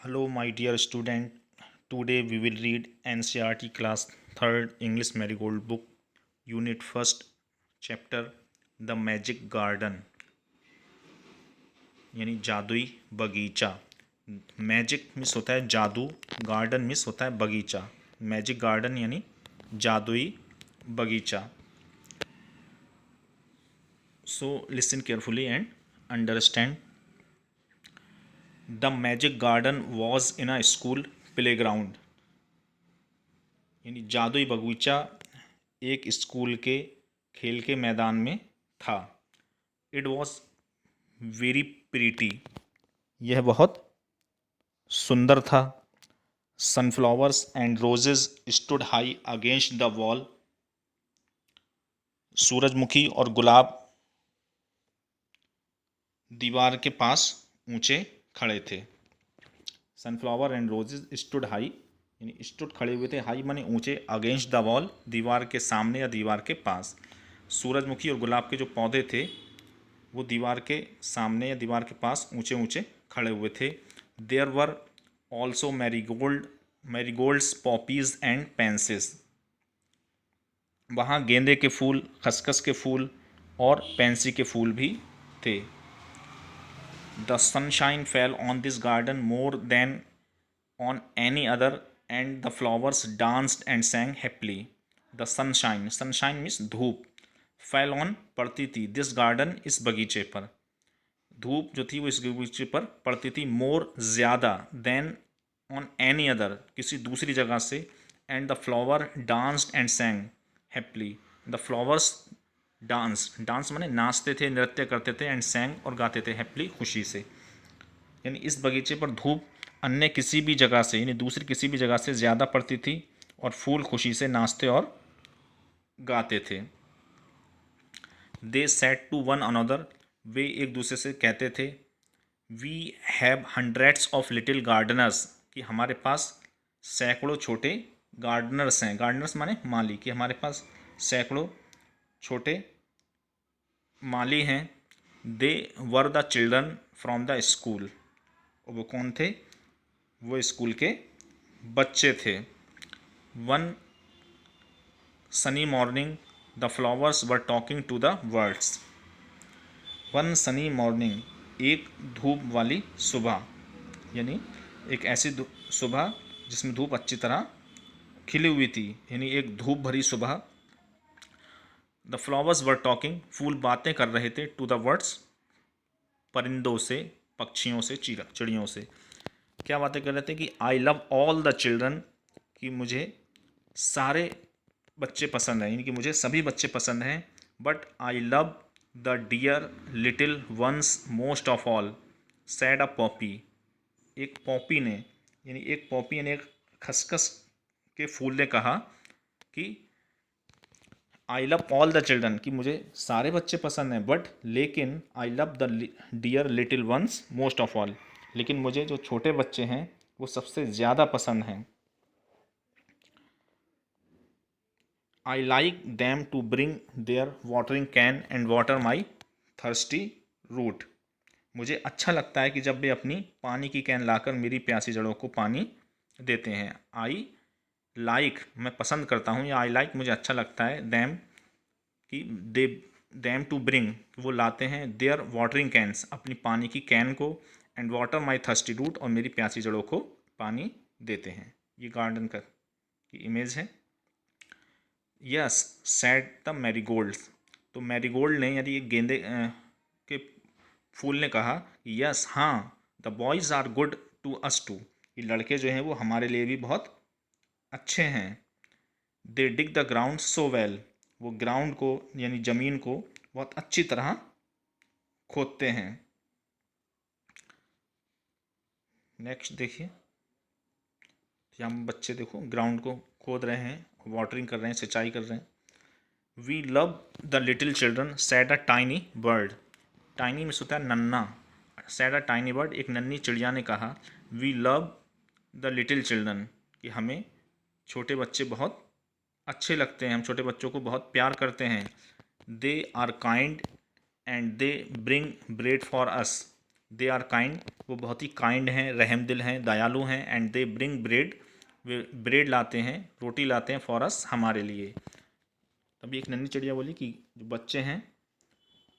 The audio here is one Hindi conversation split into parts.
Hello, my dear student. Today we will read NCERT class 3rd English Marigold book, Unit 1st, chapter The Magic Garden यानी जादुई बगीचा। मैजिक मीन्स होता है जादू, गार्डन मीन्स होता है बगीचा। मैजिक गार्डन यानी जादुई बगीचा। So listen carefully and understand. The magic garden was in a school playground यानी जादुई बगीचा एक स्कूल के खेल के मैदान में था। इट वॉज वेरी प्रीटी, यह बहुत सुंदर था। Sunflowers and roses stood high against the wall, सूरजमुखी और गुलाब दीवार के पास ऊंचे खड़े थे। Sunflower and roses stood high यानी स्टूड खड़े हुए थे, हाई माने ऊंचे, अगेंस्ट द वॉल दीवार के सामने या दीवार के पास। सूरजमुखी और गुलाब के जो पौधे थे वो दीवार के सामने या दीवार के पास ऊंचे ऊंचे खड़े हुए थे। There were also marigolds, poppies and pansies. वहाँ गेंदे के फूल, खसखस के फूल और पेंसी के फूल भी थे। The sunshine fell on this garden more than on any other and the flowers danced and sang happily. The sunshine, sunshine means धूप, फेल ऑन पड़ती थी, दिस गार्डन इस बगीचे पर, धूप जो थी वो इस बगीचे पर पड़ती थी, मोर ज़्यादा, देन ऑन एनी अदर किसी दूसरी जगह से, and the flower danced and sang happily. The flowers dance, dance माने नाचते थे, नृत्य करते थे, एंड sang और गाते थे हैप्पीली खुशी से। यानी इस बगीचे पर धूप अन्य किसी भी जगह से यानी दूसरी किसी भी जगह से ज़्यादा पड़ती थी और फूल खुशी से नाचते और गाते थे। They said to one another, वे एक दूसरे से कहते थे, we have hundreds of little gardeners, कि हमारे पास सैकड़ों छोटे गार्डनर्स हैं। गार्डनर्स माने माली, कि हमारे पास सैकड़ों छोटे माली हैं। They were the children from the school, वो कौन थे? वो स्कूल के बच्चे थे। One sunny morning the flowers were talking to the birds. One sunny morning, एक धूप वाली सुबह, यानी एक ऐसी सुबह जिसमें धूप अच्छी तरह खिली हुई थी, यानी एक धूप भरी सुबह। द फ्लावर्स वर टॉकिंग, फूल बातें कर रहे थे, टू द बर्ड्स, परिंदों से, पक्षियों से, चिड़ियों से। क्या बातें कर रहे थे? कि I love all the children, कि मुझे सारे बच्चे पसंद हैं, यानी कि मुझे सभी बच्चे पसंद हैं। But I love the dear little ones most of all, said a poppy, एक पॉपी ने, यानी एक पॉपी यानी एक खसखस के फूल ने कहा कि I love all the children, कि मुझे सारे बच्चे पसंद हैं, बट लेकिन I love the dear little ones most of all, लेकिन मुझे जो छोटे बच्चे हैं वो सबसे ज़्यादा पसंद हैं। I like them to bring their watering can and water my thirsty root, मुझे अच्छा लगता है कि जब वे अपनी पानी की कैन लाकर मेरी प्यासी जड़ों को पानी देते हैं। आई लाइक, मैं पसंद करता हूँ, या आई लाइक मुझे अच्छा लगता है, दैम कि दे दैम टू ब्रिंग, वो लाते हैं, देयर वाटरिंग कैंस, अपनी पानी की कैन को, and water my thirsty root, और मेरी प्यासी जड़ों को पानी देते हैं। ये गार्डन का की इमेज है। यस सैड द मैरीगोल्ड्स, तो मैरीगोल्ड ने यानी ये गेंदे के फूल ने कहा, यस हाँ, the boys are good to us too, ये लड़के जो हैं वो हमारे लिए भी बहुत अच्छे हैं। They dig the ground so well, वो ग्राउंड को यानी ज़मीन को बहुत अच्छी तरह खोदते हैं। नेक्स्ट देखिए, यहाँ बच्चे देखो ग्राउंड को खोद रहे हैं, वाटरिंग कर रहे हैं, सिंचाई कर रहे हैं। We love the little children said a tiny bird, tiny में होता है नन्ना, सैड अ टाइनी बर्ड, एक नन्ही चिड़िया ने कहा, we love the little children, कि हमें छोटे बच्चे बहुत अच्छे लगते हैं, हम छोटे बच्चों को बहुत प्यार करते हैं। They are kind and they bring bread for us, they are kind, वो बहुत ही काइंड हैं, रहमदिल हैं, दयालु हैं। एंड दे ब्रिंग ब्रेड, वे ब्रेड लाते हैं, रोटी लाते हैं फॉर अस, हमारे लिए। तभी एक नन्ही चिड़िया बोली कि जो बच्चे हैं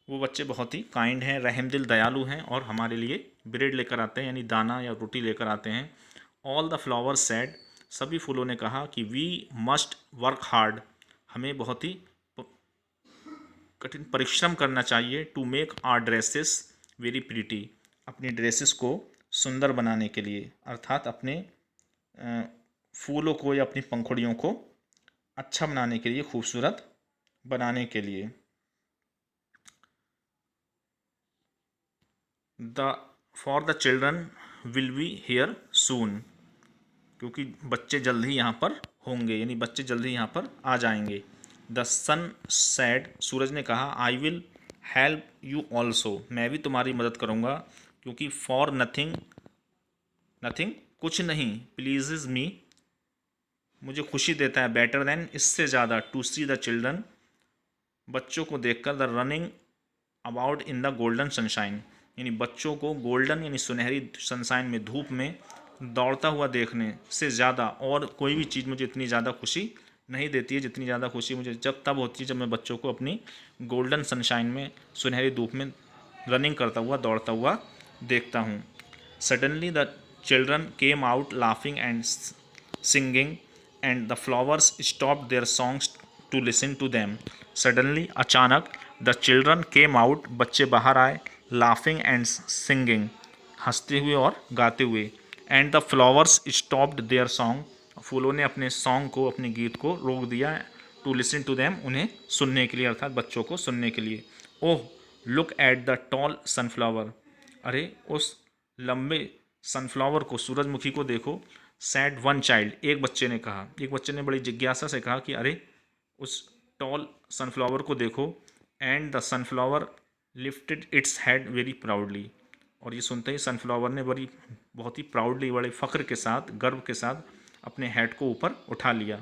वो बच्चे बहुत ही काइंड हैं, रहमदिल, दयालु हैं और हमारे लिए ब्रेड लेकर आते हैं, यानी दाना या रोटी लेकर आते हैं। ऑल द फ्लावर्स सेड, सभी फूलों ने कहा कि वी मस्ट वर्क हार्ड, हमें बहुत ही कठिन परिश्रम करना चाहिए, to make our dresses very pretty, अपनी ड्रेसेस को सुंदर बनाने के लिए, अर्थात अपने फूलों को या अपनी पंखुड़ियों को अच्छा बनाने के लिए, खूबसूरत बनाने के लिए। The for the children will be here soon, क्योंकि बच्चे जल्द ही यहाँ पर होंगे, यानी बच्चे जल्द ही यहाँ पर आ जाएंगे। द सन सैड, सूरज ने कहा, I will help you also, मैं भी तुम्हारी मदद करूँगा, क्योंकि फॉर नथिंग, नथिंग कुछ नहीं, प्लीजेज मी, मुझे खुशी देता है, बेटर देन, इससे ज़्यादा, टू सी द चिल्ड्रन, बच्चों को देखकर, the running about in the golden sunshine, यानी बच्चों को गोल्डन यानी सुनहरी सनशाइन में, धूप में दौड़ता हुआ देखने से ज़्यादा और कोई भी चीज़ मुझे इतनी ज़्यादा खुशी नहीं देती है जितनी ज़्यादा खुशी मुझे जब तब होती है जब मैं बच्चों को अपनी गोल्डन सनशाइन में, सुनहरी धूप में रनिंग करता हुआ, दौड़ता हुआ देखता हूँ। Suddenly the children came out laughing and singing and the flowers stopped their songs to listen to them. Suddenly, अचानक, द चिल्ड्रन केम आउट, बच्चे बाहर आए, लाफिंग एंड सिंगिंग, हंसते हुए और गाते हुए, and the flowers stopped there song, फूलों ने अपने सॉन्ग को, अपने गीत को रोक दिया, टू लिसन टू देम, उन्हें सुनने के लिए, अर्थात बच्चों को सुनने के लिए। Oh look at the tall sunflower, अरे उस लंबे सनफ्लावर को, सूरजमुखी को देखो। सैड वन चाइल्ड, एक बच्चे ने कहा, एक बच्चे ने बड़ी जिज्ञासा से कहा कि अरे उस टॉल सनफ्लावर को देखो। And the sunflower lifted its head very proudly, और ये सुनते ही सनफ्लावर ने बहुत ही प्राउडली, बड़े फ़ख्र के साथ, गर्व के साथ अपने हेड को ऊपर उठा लिया।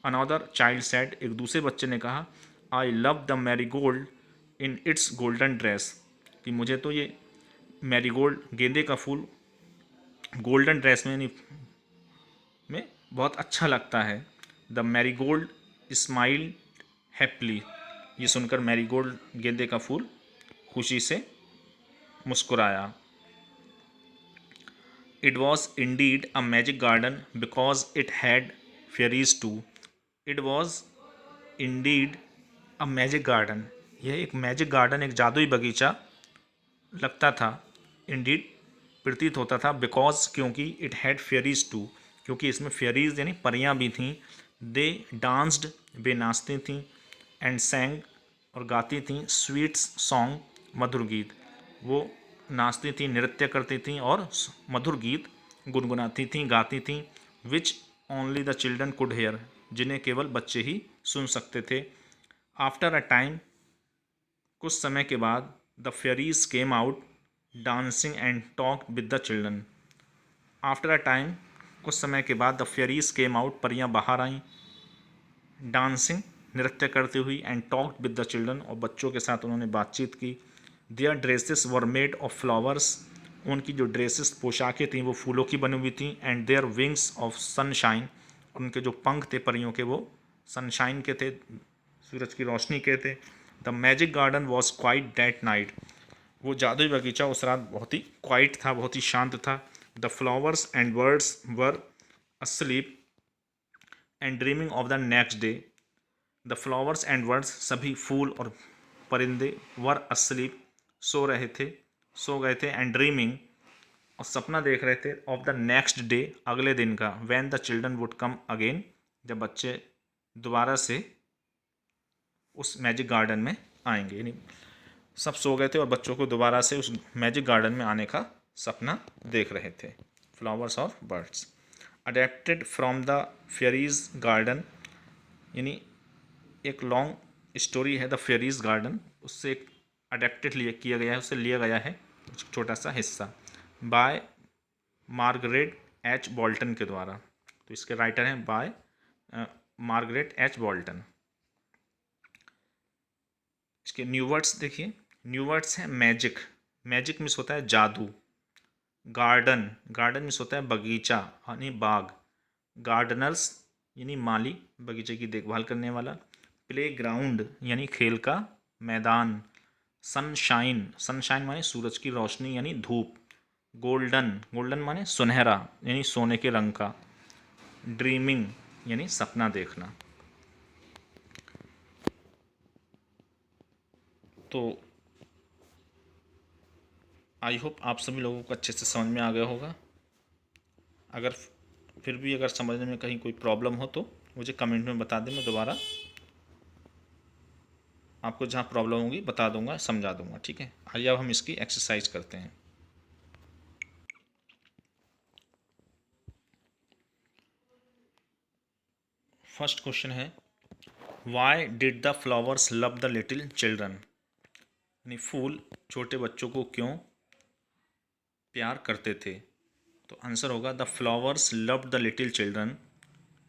अनदर चाइल्ड सेड, एक दूसरे बच्चे ने कहा, आई love the marigold in its golden dress, कि मुझे तो ये मैरीगोल्ड, गेंदे का फूल गोल्डन ड्रेस में बहुत अच्छा लगता है। द मैरीगोल्ड स्माइल हैप्पीली, ये सुनकर मैरीगोल्ड, गेंदे का फूल, खुशी से मुस्कुराया। It was indeed a magic garden because it had fairies too, it was indeed a magic garden, यह एक मैजिक गार्डन, एक जादुई बगीचा लगता था। इंडीड, प्रतीत होता था, बिकॉज, क्योंकि, इट हैड फेरीज टू, क्योंकि इसमें फेरीज यानी परियां भी थीं। दे डांस्ड, वे नाचती थीं। एंड सैंग, और गाती थीं, स्वीट्स सॉन्ग, मधुर गीत, वो नाचती थीं, नृत्य करती थीं और मधुर गीत गुनगुनाती थीं, गाती थीं। Which only the children could hair, जिन्हें केवल बच्चे ही सुन सकते थे। आफ्टर अ टाइम, कुछ समय के बाद, the fairies came out dancing and talk with the children. After a time, कुछ समय के बाद, द फेरीज केम आउट, परियां बाहर आईं, डांसिंग, नृत्य करती हुई, and talked with the children, और बच्चों के साथ उन्होंने बातचीत की। Their dresses were made of flowers, उनकी जो ड्रेसेस, पोशाकें थीं, वो फूलों की बनी हुई थीं। And their wings of sunshine, उनके जो पंख थे परियों के, वो सनशाइन के थे, सूरज की रोशनी के थे। The magic garden was quite that night, वो जादुई बगीचा उस रात बहुत ही क्वाइट था, बहुत ही शांत था। The flowers and birds were asleep and dreaming of the next day, the flowers and birds, सभी फूल और परिंदे, वर अस्लीप, सो रहे थे, सो गए थे, एंड ड्रीमिंग, और सपना देख रहे थे, ऑफ द नेक्स्ट डे, अगले दिन का, when the children would come again, जब बच्चे दोबारा से उस मैजिक गार्डन में आएंगे, यानी सब सो गए थे और बच्चों को दोबारा से उस मैजिक गार्डन में आने का सपना देख रहे थे। फ्लावर्स और birds, adapted from the fairies garden, यानी एक लॉन्ग स्टोरी है द फेरीज गार्डन, उससे एक अडेप्टेड किया गया है, उससे लिया गया है छोटा सा हिस्सा, बाय मार्गरेट एच बॉल्टन के द्वारा। तो इसके राइटर हैं बाय मार्गरेट एच बॉल्टन। इसके न्यू वर्ड्स देखिए, न्यू वर्ड्स हैं मैजिक, मैजिक मीन्स होता है जादू। गार्डन, गार्डन मीन्स होता है बगीचा यानी बाग। गार्डनर्स यानी माली, बगीचे की देखभाल करने वाला। प्ले ग्राउंड यानी खेल का मैदान। सनशाइन, सनशाइन माने सूरज की रोशनी यानी धूप। गोल्डन, गोल्डन माने सुनहरा यानी सोने के रंग का। ड्रीमिंग यानी सपना देखना। तो आई होप आप सभी लोगों को अच्छे से समझ में आ गया होगा। अगर फिर भी अगर समझने में कहीं कोई प्रॉब्लम हो तो मुझे कमेंट में बता दें, मैं दोबारा आपको जहाँ प्रॉब्लम होगी बता दूंगा, समझा दूंगा। ठीक है, आइए अब हम इसकी एक्सरसाइज करते हैं। फर्स्ट क्वेश्चन है, why did the flowers love the little children, यानी फूल छोटे बच्चों को क्यों प्यार करते थे। तो आंसर होगा the flowers love the little children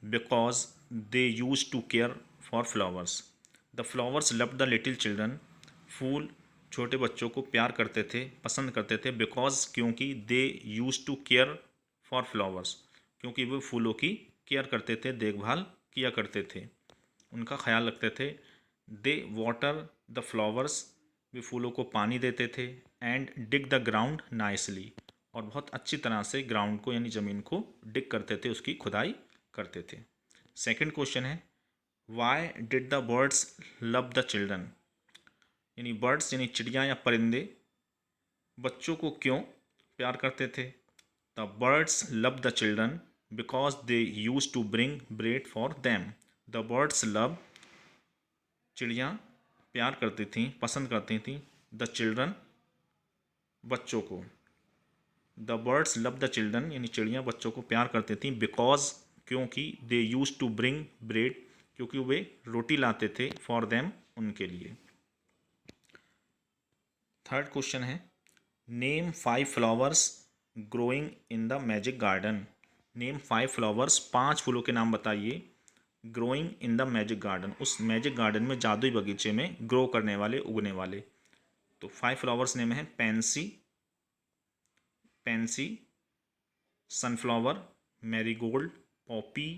because they use to care for flowers. The flowers love the little children, फूल छोटे बच्चों को प्यार करते थे, पसंद करते थे। बिकॉज क्योंकि they use to care for flowers, क्योंकि वो फूलों की केयर करते थे, देखभाल किया करते थे, उनका ख्याल रखते थे। दे वाटर द फ्लावर्स, वे फूलों को पानी देते थे। And dig the ground nicely, और बहुत अच्छी तरह से ग्राउंड को यानी ज़मीन को डिग करते थे, उसकी खुदाई करते थे। सेकंड क्वेश्चन है, why did the birds love the children, यानी बर्ड्स यानी चिड़िया या परिंदे बच्चों को क्यों प्यार करते थे। The birds love the children because they use to bring bread for them. The birds love, चिड़िया प्यार करती थी, पसंद करती थी। द चिल्ड्रन, बच्चों को। The birds love the children यानी चिड़िया बच्चों को प्यार करती थी। बिकॉज क्योंकि they use to bring bread, क्योंकि वे रोटी लाते थे। फॉर देम, उनके लिए। थर्ड क्वेश्चन है, name 5 flowers growing in the magic garden. Name 5 flowers, 5 फूलों के नाम बताइए। Growing in the magic garden, उस मैजिक गार्डन में, जादुई बगीचे में ग्रो करने वाले, उगने वाले। तो 5 फ्लावर्स नेम है, pansy, pansy, sunflower, marigold, poppy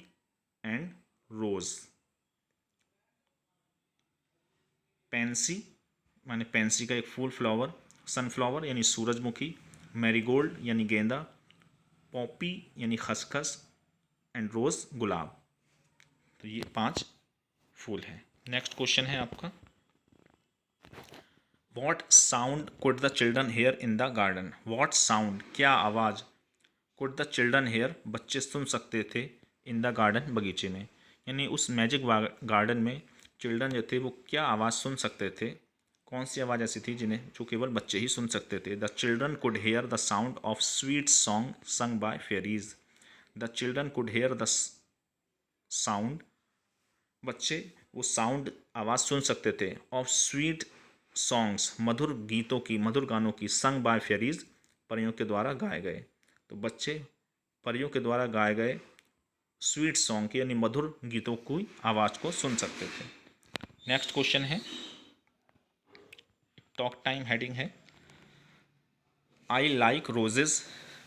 and rose. Pansy माने पेंसी का एक फूल, फ्लावर। सनफ्लावर यानी सूरजमुखी। मैरीगोल्ड यानी गेंदा। पॉपी यानी खसखस। एंड रोज गुलाब। तो ये 5 फूल हैं। नेक्स्ट क्वेश्चन है आपका, what sound could the children here in the garden. What sound, क्या आवाज़, कुड द चिल्ड्रन हेयर, बच्चे सुन सकते थे। इन द गार्डन, बगीचे में, यानी उस मैजिक गार्डन में चिल्ड्रन जो थे वो क्या आवाज़ सुन सकते थे। कौन सी आवाज़ ऐसी थी जिन्हें, जो केवल बच्चे ही सुन सकते थे। The children could hear the sound of sweet song sung by fairies. The children could hear the sound, बच्चे वो साउंड, आवाज़ सुन सकते थे। ऑफ स्वीट सॉन्ग्स, मधुर गीतों की, मधुर गानों की। संग बाय फेरीज, परियों के द्वारा गाए गए। तो बच्चे परियों के द्वारा गाए गए स्वीट सॉन्ग की यानी मधुर गीतों की आवाज़ को सुन सकते थे। नेक्स्ट क्वेश्चन है, टॉक टाइम हेडिंग है, आई लाइक रोजेज़,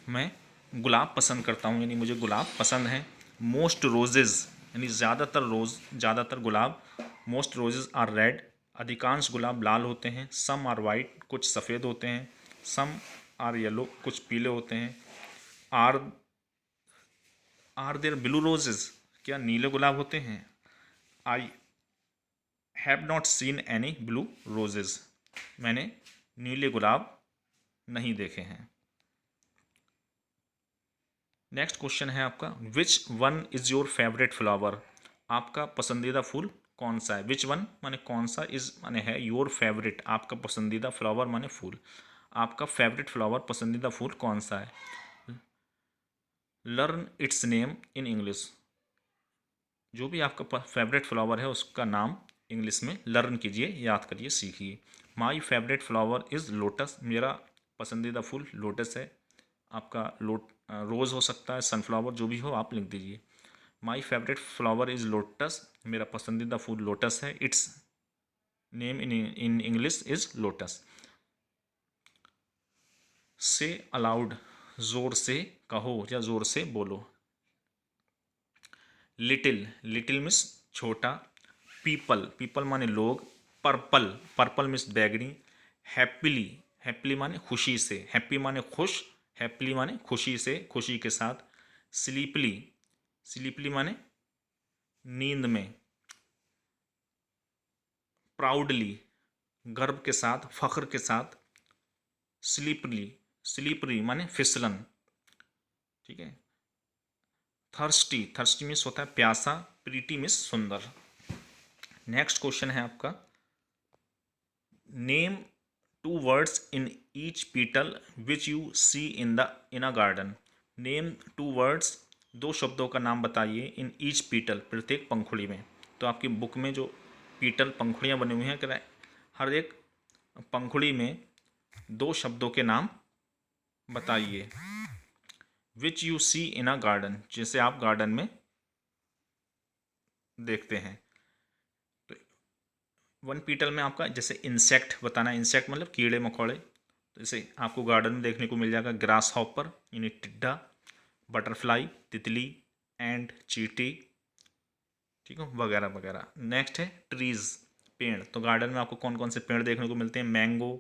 मैं गुलाब पसंद करता हूँ, यानी मुझे गुलाब पसंद हैं। मोस्ट रोजेज़ यानी ज़्यादातर रोज़, ज़्यादातर गुलाब। मोस्ट रोजेज़ आर रेड, अधिकांश गुलाब लाल होते हैं। सम आर वाइट, कुछ सफ़ेद होते हैं। सम आर येलो, कुछ पीले होते हैं। Are are there blue roses, क्या नीले गुलाब होते हैं। I have not seen any blue roses, मैंने नीले गुलाब नहीं देखे हैं। नेक्स्ट क्वेश्चन है आपका, which one is your favourite flower, आपका पसंदीदा फूल कौन सा है। विच वन माने कौन सा, इज़ माने है, योर फेवरेट आपका पसंदीदा, फ्लावर माने फूल, आपका फेवरेट फ्लावर पसंदीदा फूल कौन सा है। Learn it's name in English, जो भी आपका फेवरेट फ्लावर है उसका नाम इंग्लिश में लर्न कीजिए, याद करिए, सीखिए। My favourite flower is lotus, मेरा पसंदीदा फूल लोटस है। आपका रोज़ हो सकता है, सनफ्लावर, जो भी हो आप लिख दीजिए। My favourite flower is lotus, मेरा पसंदीदा फूल लोटस है। It's name in English is lotus. से अलाउड, जोर से कहो या जोर से बोलो। लिटिल, लिटिल मीन्स छोटा। पीपल, पीपल माने लोग। पर्पल, पर्पल मीन्स बैगनी। हैप्पीली, हैप्पीली माने खुशी से। हैप्पी माने खुश, हैप्पीली माने खुशी से, खुशी के साथ। स्लीपली, स्लीपली माने नींद में। प्राउडली, गर्व के साथ, फख्र के साथ। स्लीपली, स्लीपरी माने फिसलन, ठीक है। थर्स्टी, थर्स्टी मीन्स होता है प्यासा। प्रीटी मीन्स सुंदर। नेक्स्ट क्वेश्चन है आपका, name two words in each petal which you see in a garden. Name two words, दो शब्दों का नाम बताइए, इन ईच पीटल, प्रत्येक पंखुड़ी में। तो आपकी बुक में जो पीटल पंखुड़ियाँ बनी हुई हैं, क्या हर एक पंखुड़ी में दो शब्दों के नाम बताइए। विच you see in a garden, जिसे आप गार्डन में देखते हैं। तो वन पीटल में आपका जैसे इंसेक्ट बताना, इंसेक्ट मतलब कीड़े मकोड़े, तो जैसे आपको गार्डन में देखने को मिल जाएगा ग्रास हॉपर यानी टिड्डा, बटरफ्लाई तितली, एंड चींटी, ठीक है, वगैरह वगैरह। नेक्स्ट है ट्रीज, पेड़। तो गार्डन में आपको कौन कौन से पेड़ देखने को मिलते हैं? मैंगो,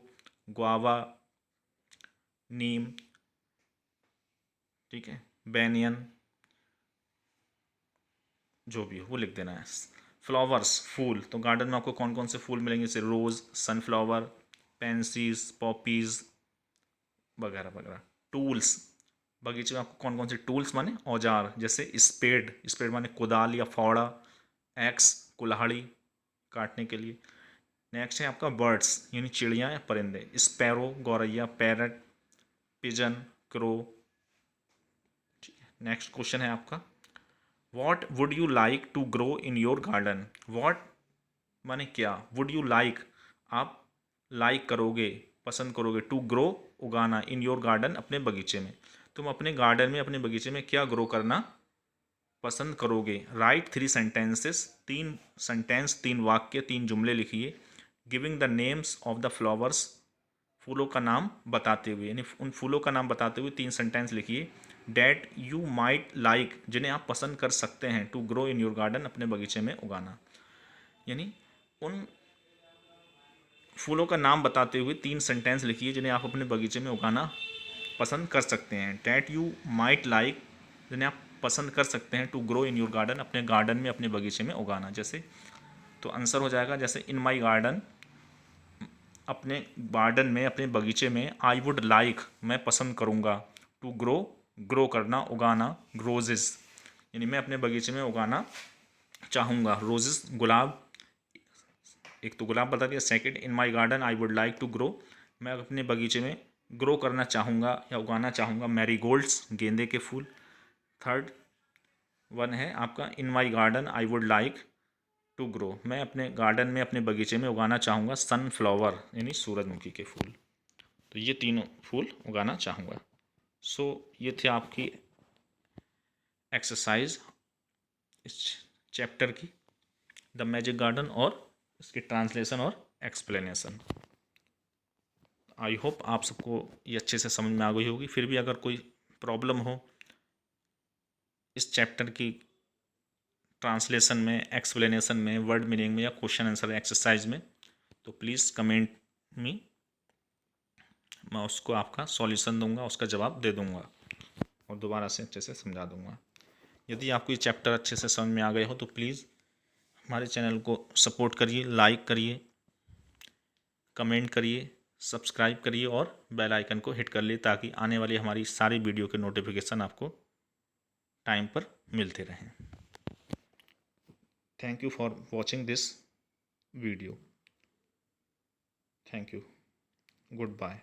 गुआवा, नीम, ठीक है, बैनियन, जो भी हो वो लिख देना है। फ्लावर्स, फूल। तो गार्डन में आपको कौन कौन से फूल मिलेंगे? जैसे रोज़, सनफ्लावर, पेंसीज, पॉपीज़, वगैरह वगैरह। टूल्स, बगीचे में आपको कौन कौन से टूल्स माने औजार, जैसे स्पेड, स्पेड माने कुदाल या फावड़ा। एक्स, कुल्हाड़ी काटने के लिए। नेक्स्ट है आपका बर्ड्स यानी चिड़िया या परिंदे। स्पैरो, गौरैया, parrot, pigeon, crow. Next question है आपका, what would you like to grow in your garden. What माने क्या, वुड यू लाइक आप लाइक करोगे, पसंद करोगे, टू ग्रो उगाना, इन योर गार्डन अपने बगीचे में। तुम अपने गार्डन में, अपने बगीचे में क्या ग्रो करना पसंद करोगे। राइट 3 सेंटेंसेस, 3 सेंटेंस, 3 वाक्य, 3 जुमले लिखिए। Giving the names of the flowers, फूलों का नाम बताते हुए, यानी उन फूलों का नाम बताते हुए 3 सेंटेंस लिखिए। डैट यू माइट लाइक, जिन्हें आप पसंद कर सकते हैं, to grow in your garden, अपने बगीचे में उगाना। यानी उन फूलों का नाम बताते हुए 3 सेंटेंस लिखिए जिन्हें आप अपने बगीचे में उगाना पसंद कर सकते हैं। डैट यू माइट लाइक, जिन्हें आप पसंद कर सकते हैं, to grow in your garden, अपने गार्डन में, अपने बगीचे में उगाना। जैसे तो आंसर हो जाएगा, जैसे इन माई गार्डन, अपने गार्डन में, अपने बगीचे में। आई वुड लाइक, मैं पसंद करूँगा। टू ग्रो, ग्रो करना, उगाना। रोजेस, यानी मैं अपने बगीचे में उगाना चाहूँगा। रोजेस, गुलाब, एक तो गुलाब बता दिया। Second, in my garden I would like to grow, मैं अपने बगीचे में ग्रो करना चाहूँगा या उगाना चाहूँगा मैरीगोल्ड्स, गेंदे के फूल। थर्ड वन है आपका, in my garden I would like to grow, मैं अपने गार्डन में, अपने बगीचे में उगाना चाहूँगा सनफ्लावर यानी सूरजमुखी के फूल। तो ये तीनों फूल उगाना चाहूँगा। सो ये थे आपकी एक्सरसाइज इस चैप्टर की, द मैजिक गार्डन, और इसकी ट्रांसलेशन और एक्सप्लेनेशन। आई होप आप सबको ये अच्छे से समझ में आ गई होगी। फिर भी अगर कोई प्रॉब्लम हो इस चैप्टर की ट्रांसलेशन में, एक्सप्लेनेशन में, वर्ड मीनिंग में, या क्वेश्चन आंसर एक्सरसाइज में, तो प्लीज़ कमेंट मी, मैं उसको आपका सॉल्यूशन दूंगा, उसका जवाब दे दूंगा और दोबारा से अच्छे से समझा दूंगा। यदि आपको ये चैप्टर अच्छे से समझ में आ गए हो तो प्लीज़ हमारे चैनल को सपोर्ट करिए, लाइक करिए, कमेंट करिए, सब्सक्राइब करिए और बेल आइकन को हिट कर लिए, ताकि आने वाली हमारी सारी वीडियो के नोटिफिकेशन आपको टाइम पर मिलते रहें। Thank you for watching this video. Thank you. Good bye.